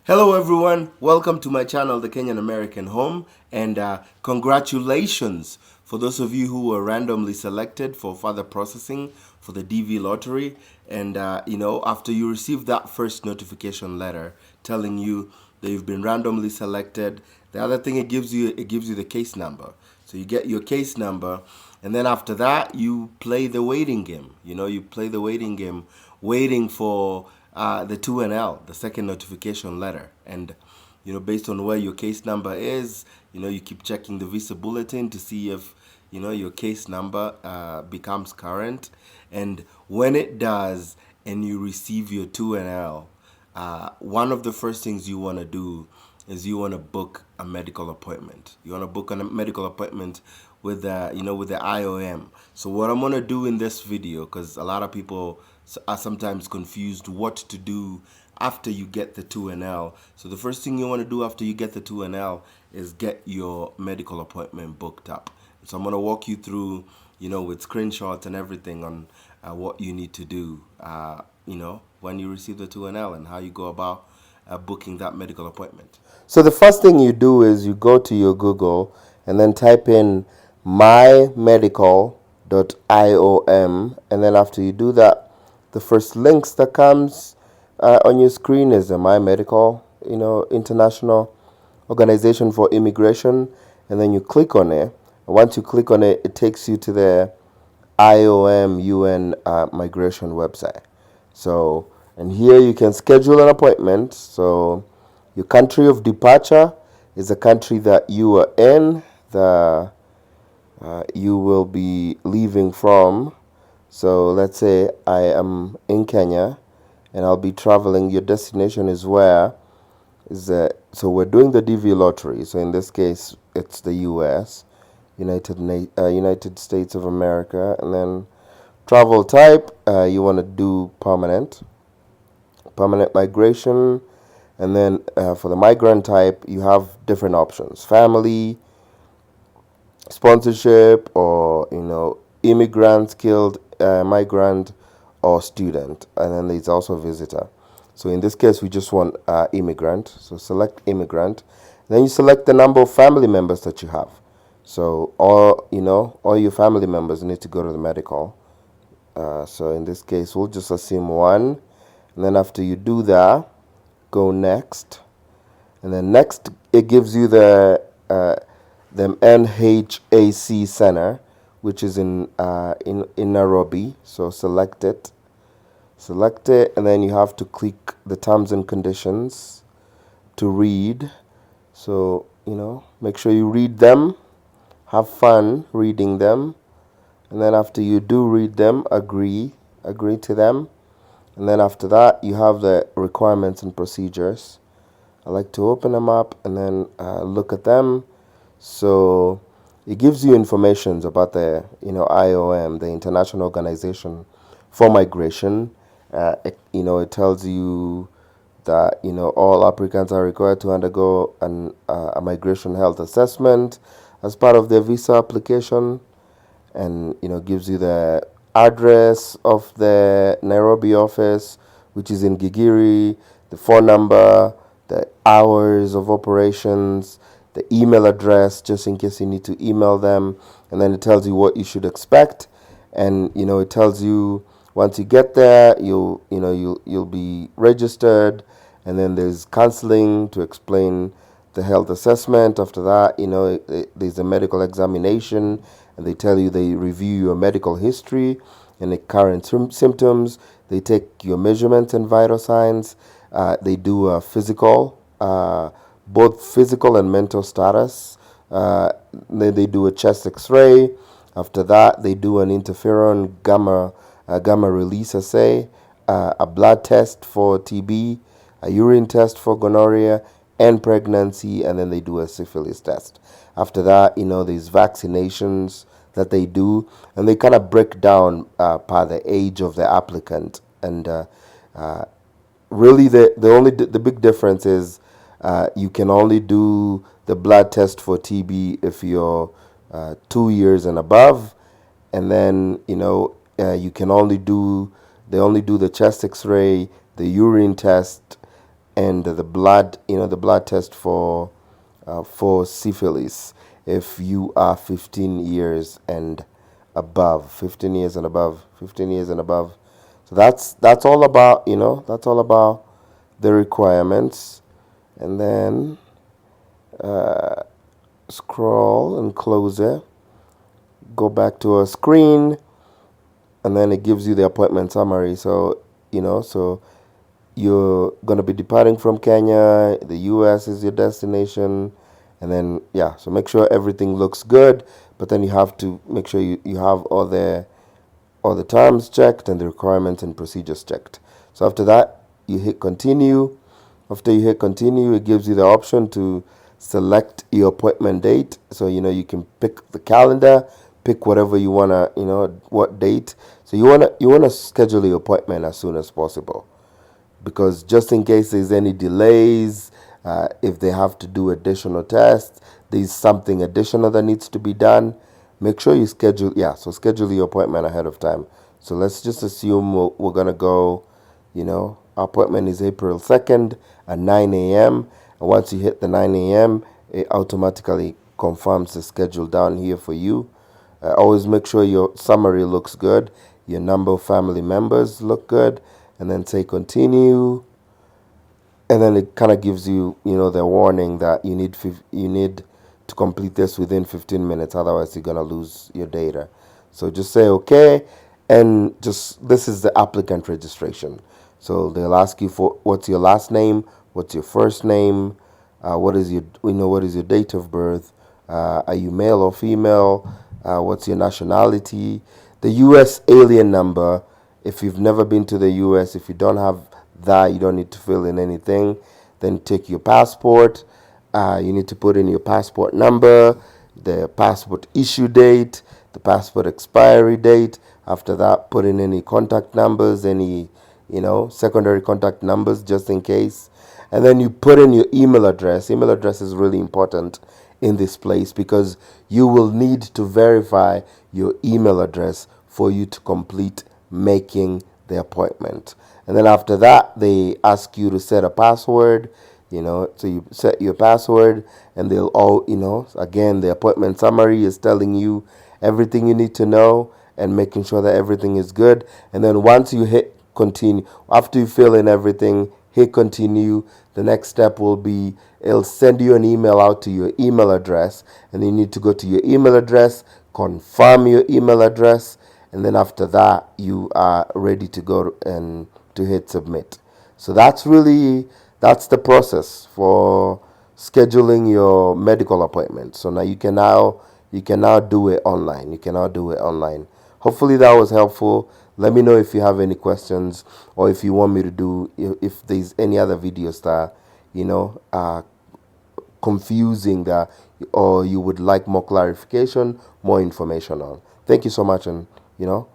Hello everyone, welcome to my channel, The Kenyan American Home, and congratulations for those of you who were randomly selected for further processing for the DV lottery. And after you receive that first notification letter telling you that you've been randomly selected, the other thing it gives you the case number. So you get your case number, and then after that you play the waiting game. You play the waiting game, waiting for the 2NL, the second notification letter. And, based on where your case number is, you keep checking the visa bulletin to see if, your case number becomes current. And when it does and you receive your 2NL, one of the first things you want to do is you want to book a medical appointment. You want to book a medical appointment with with the IOM. So what I'm going to do in this video, because a lot of people are sometimes confused what to do after you get the 2NL. So the first thing you want to do after you get the 2NL is get your medical appointment booked up. So I'm going to walk you through, with screenshots and everything on what you need to do, when you receive the 2NL and how you go about booking that medical appointment. So the first thing you do is you go to your Google and then type in mymedical.iom, and then after you do that, the first links that comes on your screen is the My Medical, International Organization for Immigration, and then you click on it. And once you click on it, it takes you to the IOM UN migration website. So, and here you can schedule an appointment. So, your country of departure is the country that you are in, you will be leaving from. So, let's say I am in Kenya and I'll be traveling. Your destination is where? So we're doing the DV lottery. So in this case, it's the U.S., United States of America, and then travel type. You want to do permanent migration, and then for the migrant type, you have different options: family, sponsorship, or immigrant, skilled migrant, or student, and then there's also visitor. So in this case, we just want immigrant. So select immigrant. Then you select the number of family members that you have. So all your family members need to go to the medical. So in this case, we'll just assume one. And then after you do that, go next. And then next, it gives you the NHAC Center, which is in Nairobi. So select it, and then you have to click the terms and conditions to read. So make sure you read them, have fun reading them, and then after you do read them, agree to them. And then after that, you have the requirements and procedures. I like to open them up and then look at them. So it gives you information about the IOM, the International Organization for Migration. It tells you that all applicants are required to undergo a migration health assessment as part of their visa application, and gives you the address of the Nairobi office, which is in Gigiri, the phone number, the hours of operations, the email address, just in case you need to email them, and then it tells you what you should expect, and it tells you once you get there, you'll be registered, and then there's counseling to explain the health assessment. After that, there's a medical examination, and they tell you, they review your medical history and the current symptoms. They take your measurements and vital signs. They do a physical, both physical and mental status. Then they do a chest X-ray. After that, they do an interferon gamma release assay, a blood test for TB, a urine test for gonorrhea and pregnancy, and then they do a syphilis test. After that, there's vaccinations that they do, and they kind of break down by the age of the applicant. And really, the big difference is you can only do the blood test for TB if you're 2 years and above, and then they only do the chest X-ray, the urine test, and the blood, the blood test for syphilis if you are 15 years and above. 15 years and above. 15 years and above. So that's all about, that's all about the requirements. And then scroll and close it. Go back to our screen, and then it gives you the appointment summary. So, so you're going to be departing from Kenya, the US is your destination, and then, yeah, so make sure everything looks good, but then you have to make sure you have all the terms checked and the requirements and procedures checked. So after that, you hit continue. After you hit continue, it gives you the option to select your appointment date. So, you can pick the calendar, pick whatever you want to, what date. So you want to schedule your appointment as soon as possible, because just in case there's any delays, if they have to do additional tests, there's something additional that needs to be done, make sure you schedule your appointment ahead of time. So let's just assume we're going to go, our appointment is April 2nd at 9 a.m. And once you hit the 9 a.m., it automatically confirms the schedule down here for you. Always make sure your summary looks good, your number of family members look good, and then say continue. And then it kind of gives you, the warning that you need to complete this within 15 minutes, otherwise you're going to lose your data. So just say okay, and this is the applicant registration. So they'll ask you for what's your last name, what's your first name, what is your date of birth, are you male or female, what's your nationality, the US alien number. If you've never been to the US, if you don't have that, you don't need to fill in anything. Then take your passport. You need to put in your passport number, the passport issue date, the passport expiry date. After that, put in any contact numbers, any secondary contact numbers, just in case. And then you put in your email address. Email address is really important in this place, because you will need to verify your email address for you to complete making the appointment. And then after that, they ask you to set a password, so you set your password, and they'll all, again, the appointment summary is telling you everything you need to know and making sure that everything is good. And then once you hit continue, after you fill in everything, hit continue, the next step will be, it'll send you an email out to your email address, and you need to go to your email address, confirm your email address, and then after that, you are ready to go and to hit submit. So that's the process for scheduling your medical appointment. So now you can now do it online. Hopefully that was helpful. Let me know if you have any questions, or if you want me to do, if there's any other videos that confusing that, or you would like more clarification, more information on. Thank you so much, and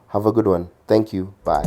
have a good one. Thank you. Bye.